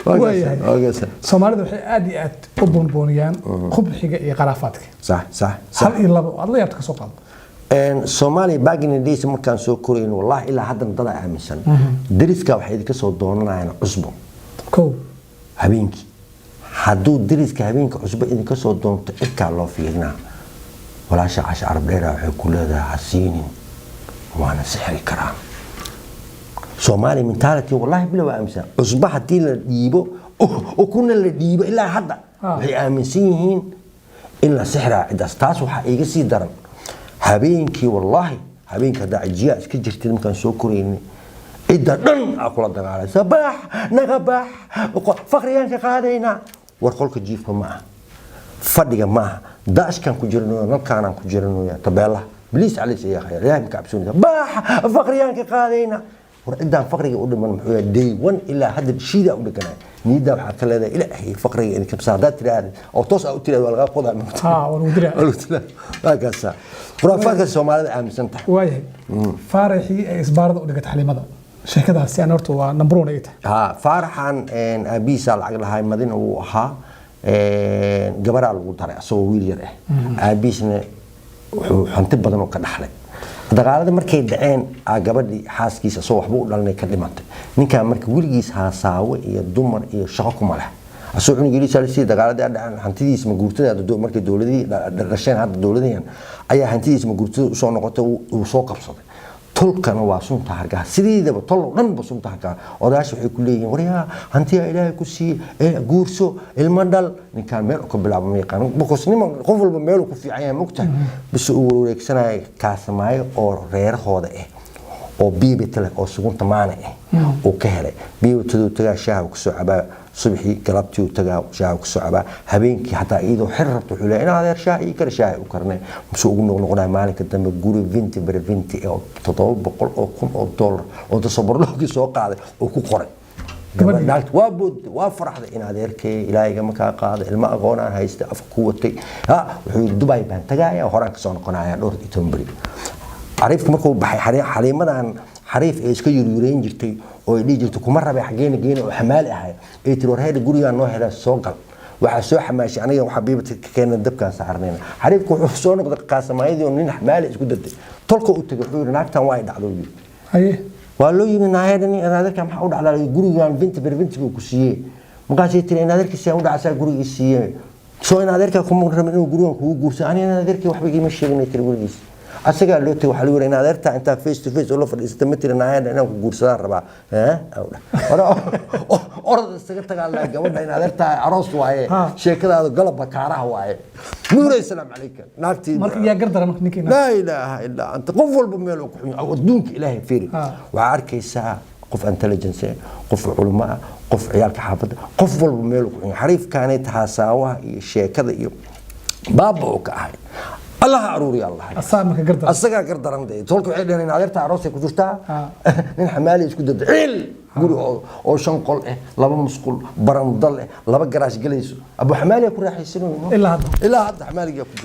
واجسا سوماليdu waxay aad iyo aad u boonbooniyaan qubxiga iyo qaraafaadka صح hal iyo labo alla yaabta ka soo qaado Soomaali back in the days markaan soo koreyn wallahi ilaa hadda dad aaminsan dariska waxay idinka soo doonanayaan cusbo habeenkii hadduu dariska habeenkii cusbo idinka soo doonto cidka loo fiirnaa walaasha casha arab dheera waxay ku leedahay hasiinin waana sixri karaan Soomaali mentality wallahi bila waa aaminsan cusbo hadii la dhiibo oo kuna la dhiibo ilaa hadda waxay aaminsan yihiin in la sixraa cidaas taas waxa iga sii daran habeenkii wallahi habeenka hada ajiya iska jirtay markaan soo koreynay cidda dhan akula dagaalay sabax nagabax faqriyanka qaadayna war qolka jiifka ma fadhiga ma daashkan ku jirno nalkaan ku jirno tabeela بليس عليه يا خير يا مكعبسوني باح فقريان كقاذينا وعندهم فقري أقول من محوية دي ون إلا هذا الشيء ده أقول كنا نيدا وحكى لنا إلى هي فقري إنك بساعدات ترى أو توصل أو ترى ولا قضاء والودرع هكذا فرافق السومالي عام سنتح وايه فارحي إسبارد أقول لك حليم هذا شيء كذا سيانورتو نمبرون إيته فارحان إن أبي سال عقل هاي مدينة وها جبر على الوتر سو ويلير أبيسنا hanti badan oo ka dhaxlay dagaalada markay dhaceen gabadhii xaaskiisa soo waxba u dhalnay ka dhimatay ninka markii wiligiis haasaawe iyo dumar iyo shaqo kuma leh asoo cunugii si dagaalada dhaceen hantidiisa ma guurtada markay dawladii dhasheen hadda dawladeen ayaa hantidiisa ma guurtada soo noqotay uu soo qabsaday tolkana waa sunta hargaha sideedaba tol dhan ba sunta hargaha odaasha waxay ku leeyihiin wariya hantiya ilaahay ku sii guurso ilma dhal ninkaan meel ka bilaabo ma yaqaan boqosnimo qof walba meel ku fiican yahay mugta bis uu wareegsanay kaasamay oo reerahooda oo biibitale oo sugunta maana oo ka helay biibitadu tagaa shaaha ku soo cabaa subaxii galabtii uu tagaa shaaha ku soo cabaa habeenkii hataa iyadoo xirrabtu xulay in adeer shaaha kar shaaha u karnay musu ugu noqnoqdaa maalinka dambe guri 20 bar 20 oo $700,000 oo tasabarloogi soo qaaday oo ku qoray gabadhaas waa farxday in adeerkay ilaahiga ma ka qaaday ilma aqoon aan haysta af ku watay wuxuu Dubai baan tagaaya horaan ka soo noqonaya dhowr iyo 10 bari عرفت مركو بحي حليمدان حريف ايش كيوريين جرتي oo dhii jirto kuma rabay xageena geena oo xamaal ahay ee tir warheed guriga noo hela soo gal waxa soo xamaashi aniga waxa biibta keenan dabka saarnayna xariifku wuxuu soo noqday qaasamaydii oo nin xamaal isku daday tolka u tagay wuxuu naagtan way dhacdo haye waa loo yiri naayadani adeerka maxaa u dhacday gurigan 20 buu ku siiyay markaas tir in adeerkiisa u dhacay guriga siiyay soo in adeerka kuma rabin inuu gurigan ku guurso aniga adeerkii waxba iima sheegnay tir gurigiisa asaga loo tii waxa la yiri in adeerta inta face to face oo la fadhiisto ma tirinaayeen inaan ku guursadaan rabaa orod isaga tagaa gabadha in adeerta aroos waaye sheekadaada galabba kaaraha waaye nuuray salaam alaykum naafti marka yaa gardara marka ninkiina la ilaaha illa anta qof walba meel uu ku xun adduunka ilaahay fiiri waxa arkaysaa qof intelligence qof culimo qof ciyaalka xaafada qof walba meel uu ku xun xariif kaanay tahasaawaha iyo sheekada iyo baaba oo ka ahay الله عروري الله أصابك قردر أصابك قردر عندي تقولك عيدنا إن عذرت عروسك وجرتها من حمالي إيش كده عيل قولوا أو شنقل لبا مسقول برندل لبا جراش جليس أبو حمالي يكون راح يصيرون إلا هذا حمالي يكون